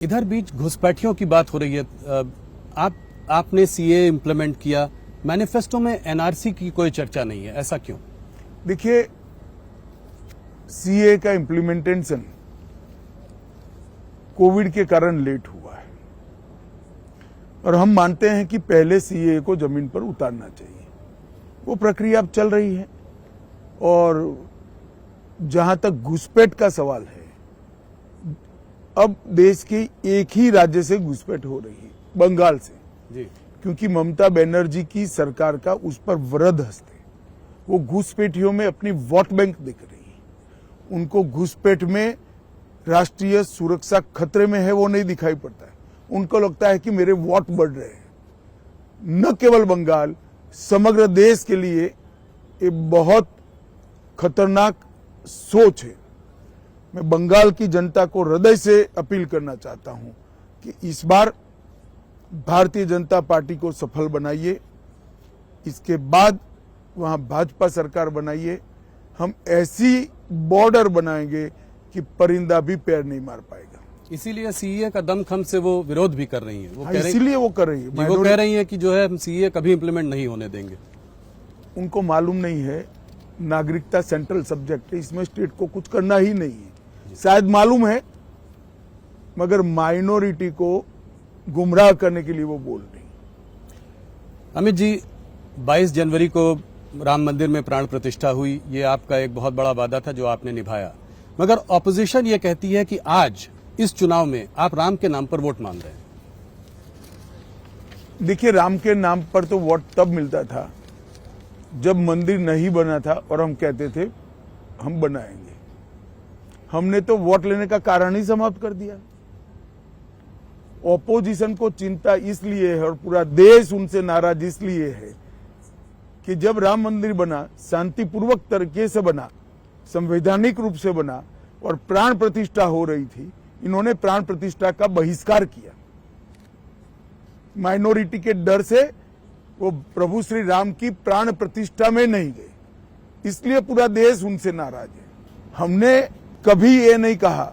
इधर बीच घुसपैठियों की बात हो रही है। आपने सीए इम्प्लीमेंट किया, मैनिफेस्टो में एनआरसी की कोई चर्चा नहीं है, ऐसा क्यों? देखिए, सीए का इम्प्लीमेंटेशन कोविड के कारण लेट हुआ है और हम मानते हैं कि पहले सीए को जमीन पर उतारना चाहिए। वो प्रक्रिया अब चल रही है और जहां तक घुसपैठ का सवाल है, अब देश के एक ही राज्य से घुसपैठ हो रही है, बंगाल से जी। क्योंकि ममता बनर्जी की सरकार का उस पर वृहद हस्त है। वो घुसपैठियों में अपनी वोट बैंक दिख रही है। उनको घुसपैठ में राष्ट्रीय सुरक्षा खतरे में है वो नहीं दिखाई पड़ता है। उनको लगता है कि मेरे वोट बढ़ रहे हैं। न केवल बंगाल, समग्र देश के लिए ये बहुत खतरनाक सोच है। मैं बंगाल की जनता को हृदय से अपील करना चाहता हूं कि इस बार भारतीय जनता पार्टी को सफल बनाइए, इसके बाद वहां भाजपा सरकार बनाइए। हम ऐसी बॉर्डर बनाएंगे कि परिंदा भी पैर नहीं मार पाएगा। इसीलिए सीए का दमखम से वो विरोध भी कर रही है। वो इसीलिए वो कर रही है। वो कह रही है कि जो है हम सीए कभी इम्प्लीमेंट नहीं होने देंगे। उनको मालूम नहीं है नागरिकता सेंट्रल सब्जेक्ट है, इसमें स्टेट को कुछ करना ही नहीं है। शायद मालूम है मगर माइनॉरिटी को गुमराह करने के लिए वो बोल रही। अमित जी, 22 जनवरी को राम मंदिर में प्राण प्रतिष्ठा हुई, ये आपका एक बहुत बड़ा वादा था जो आपने निभाया, मगर ऑपोजिशन ये कहती है कि आज इस चुनाव में आप राम के नाम पर वोट मांग रहे हैं। देखिए, राम के नाम पर तो वोट तब मिलता था जब मंदिर नहीं बना था और हम कहते थे हम बनाएंगे। हमने तो वोट लेने का कारण ही समाप्त कर दिया। ऑपोजिशन को चिंता इसलिए है और पूरा देश उनसे नाराज इसलिए है कि जब राम मंदिर बना, शांतिपूर्वक तरीके से बना, संवैधानिक रूप से बना और प्राण प्रतिष्ठा हो रही थी, इन्होंने प्राण प्रतिष्ठा का बहिष्कार किया। माइनॉरिटी के डर से वो प्रभु श्री राम की प्राण प्रतिष्ठा में नहीं गए, इसलिए पूरा देश उनसे नाराज है। हमने कभी ये नहीं कहा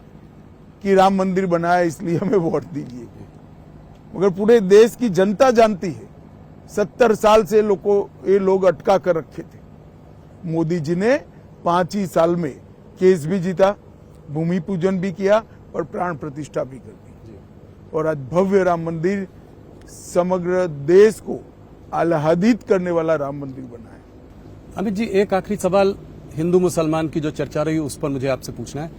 कि राम मंदिर बनाया इसलिए हमें वोट दीजिए, मगर पूरे देश की जनता जानती है 70 साल से ये लोग अटका कर रखे थे। मोदी जी ने 5 ही साल में केस भी जीता, भूमि पूजन भी किया और प्राण प्रतिष्ठा भी कर दी और आज भव्य राम मंदिर, समग्र देश को आह्लादित करने वाला राम मंदिर बना है। अमित जी, एक आखिरी सवाल हिंदू मुसलमान की जो चर्चा रही उस पर मुझे आपसे पूछना है।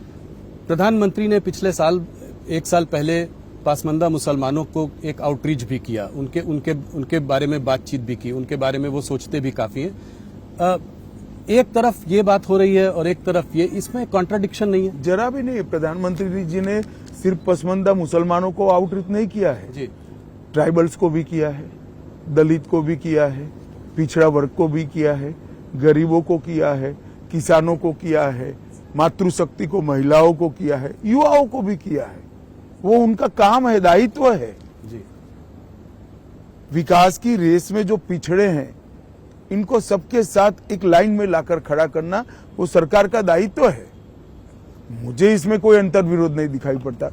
प्रधानमंत्री ने पिछले साल, 1 साल पहले पासमानदा मुसलमानों को एक आउटरीच भी किया, उनके बारे में बातचीत भी की, उनके बारे में वो सोचते भी काफी हैं। एक तरफ ये बात हो रही है और एक तरफ ये, इसमें कॉन्ट्राडिक्शन नहीं है? जरा भी नहीं है। प्रधानमंत्री जी ने सिर्फ पसमानदा मुसलमानों को आउटरीच नहीं किया है जी, ट्राइबल्स को भी किया है, दलित को भी किया है, पिछड़ा वर्ग को भी किया है, गरीबों को किया है, किसानों को किया है, मातृशक्ति को, महिलाओं को किया है, युवाओं को भी किया है। वो उनका काम है, दायित्व है जी। विकास की रेस में जो पिछड़े हैं, इनको सबके साथ एक लाइन में लाकर खड़ा करना वो सरकार का दायित्व है। मुझे इसमें कोई अंतर्विरोध नहीं दिखाई पड़ता।